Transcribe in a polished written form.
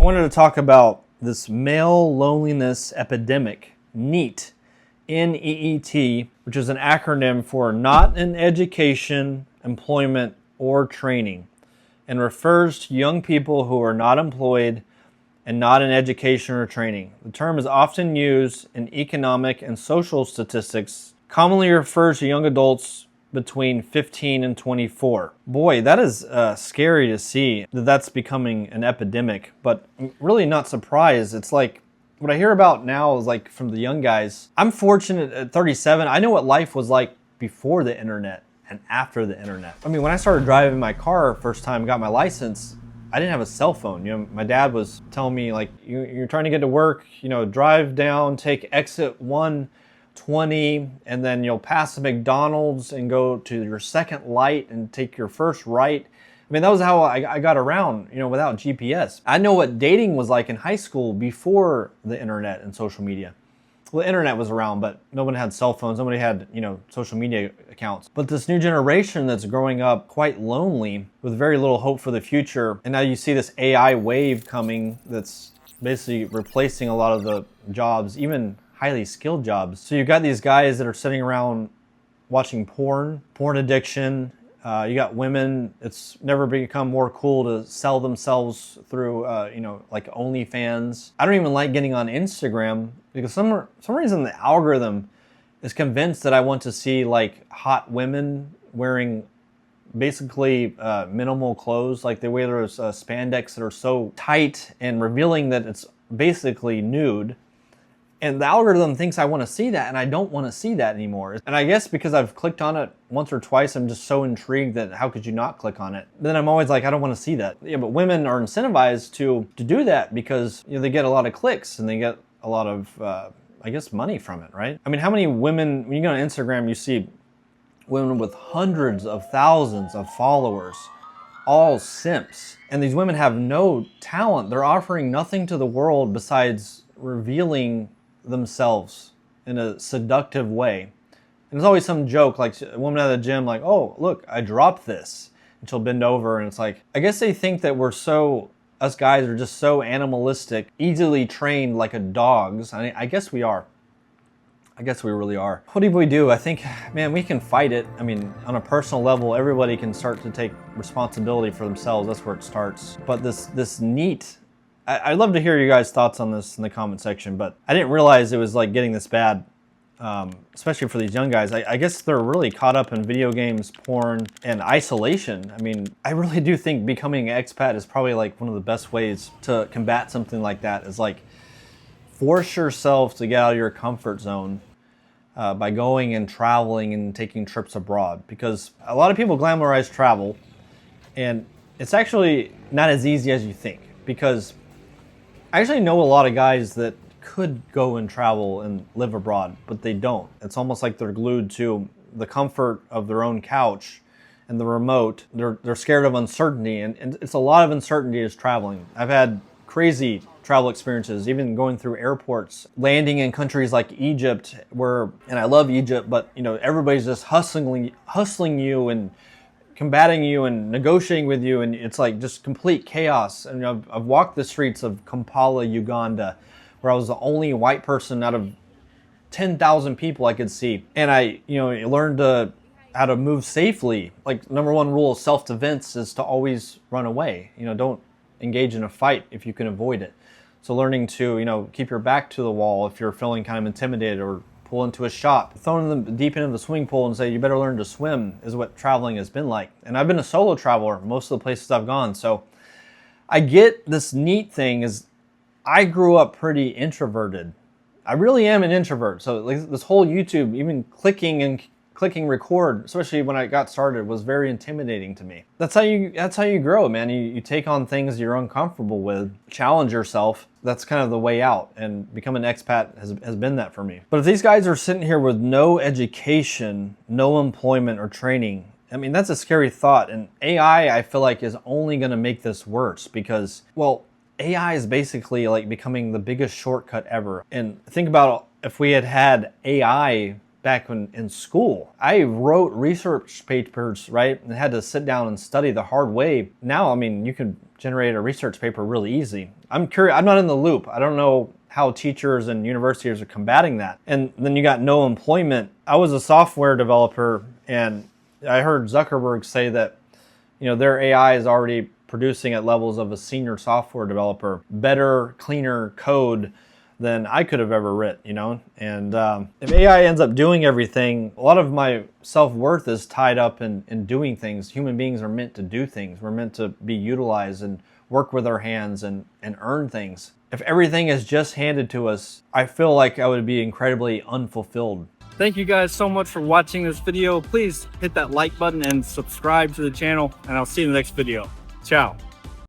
I wanted to talk about this male loneliness epidemic, NEET, N-E-E-T, which is an acronym for not in education, employment, or training, and refers to young people who are not employed and not in education or training. The term is often used in economic and social statistics, commonly refers to young adults between 15 and 24. Boy, that is scary to see that that's becoming an epidemic, but I'm really not surprised. It's like, what I hear about now is like from the young guys. I'm fortunate at 37, I know what life was like before the internet and after the internet. I mean, when I started driving my car first time, got my license, I didn't have a cell phone. You know, my dad was telling me like, you're trying to get to work, drive down, take exit 120, and then you'll pass the McDonald's and go to your second light and take your first right. I mean, that was how I got around, without GPS. I know what dating was like in high school before the internet and social media. Well, the internet was around, but no one had cell phones. Nobody had, social media accounts. But this new generation that's growing up quite lonely with very little hope for the future. And now you see this AI wave coming that's basically replacing a lot of the jobs, even highly skilled jobs. So you've got these guys that are sitting around watching porn addiction. You got women, it's never become more cool to sell themselves through, like OnlyFans. I don't even like getting on Instagram because some reason the algorithm is convinced that I want to see like hot women wearing basically minimal clothes. Like they wear those spandex that are so tight and revealing that it's basically nude. And the algorithm thinks I want to see that, and I don't want to see that anymore. And I guess because I've clicked on it once or twice, I'm just so intrigued that how could you not click on it? Then I'm always like, I don't want to see that. Yeah, but women are incentivized to do that because they get a lot of clicks and they get a lot of, money from it, right? I mean, how many women, when you go on Instagram, you see women with hundreds of thousands of followers, all simps. And these women have no talent. They're offering nothing to the world besides revealing themselves in a seductive way. And there's always some joke, like a woman at the gym, like, oh, look, I dropped this. And she'll bend over and it's like, I guess they think that us guys are just so animalistic, easily trained like a dogs. I guess we are. I guess we really are. What do we do? I think, man, we can fight it. I mean, on a personal level, everybody can start to take responsibility for themselves. That's where it starts. But this NEET, I'd love to hear you guys' thoughts on this in the comment section, but I didn't realize it was like getting this bad, especially for these young guys. I guess they're really caught up in video games, porn, and isolation. I mean, I really do think becoming an expat is probably like one of the best ways to combat something like that, is like force yourself to get out of your comfort zone by going and traveling and taking trips abroad. Because a lot of people glamorize travel, and it's actually not as easy as you think. Because I actually know a lot of guys that could go and travel and live abroad, but they don't. It's almost like they're glued to the comfort of their own couch and the remote. They're scared of uncertainty, and it's a lot of uncertainty is traveling. I've had crazy travel experiences, even going through airports, landing in countries like Egypt, and I love Egypt, but everybody's just hustling you and combating you and negotiating with you, and it's like just complete chaos. And I've walked the streets of Kampala, Uganda, where I was the only white person out of 10,000 people I could see. And I learned how to move safely. Like, number one rule of self-defense is to always run away. Don't engage in a fight if you can avoid it. So learning to keep your back to the wall if you're feeling kind of intimidated, or pull into a shop, throwing them deep into the swimming pool and say, you better learn to swim, is what traveling has been like. And I've been a solo traveler most of the places I've gone. So I get this NEET thing is, I grew up pretty introverted. I really am an introvert. So like this whole YouTube, even clicking record, especially when I got started, was very intimidating to me. That's how you grow, man. You take on things you're uncomfortable with, challenge yourself. That's kind of the way out, and becoming an expat has been that for me. But if these guys are sitting here with no education, no employment or training, I mean, that's a scary thought. And AI, I feel like, is only going to make this worse because, well, AI is basically like becoming the biggest shortcut ever. And think about if we had AI back in school. I wrote research papers, right, and had to sit down and study the hard way. Now, I mean, you can generate a research paper really easy. I'm curious, I'm not in the loop. I don't know how teachers and universities are combating that. And then you got no employment. I was a software developer, and I heard Zuckerberg say that, you know, their AI is already producing at levels of a senior software developer, better, cleaner code than I could have ever written, you know? And if AI ends up doing everything, a lot of my self-worth is tied up in doing things. Human beings are meant to do things. We're meant to be utilized and work with our hands and earn things. If everything is just handed to us, I feel like I would be incredibly unfulfilled. Thank you guys so much for watching this video. Please hit that like button and subscribe to the channel, and I'll see you in the next video. Ciao.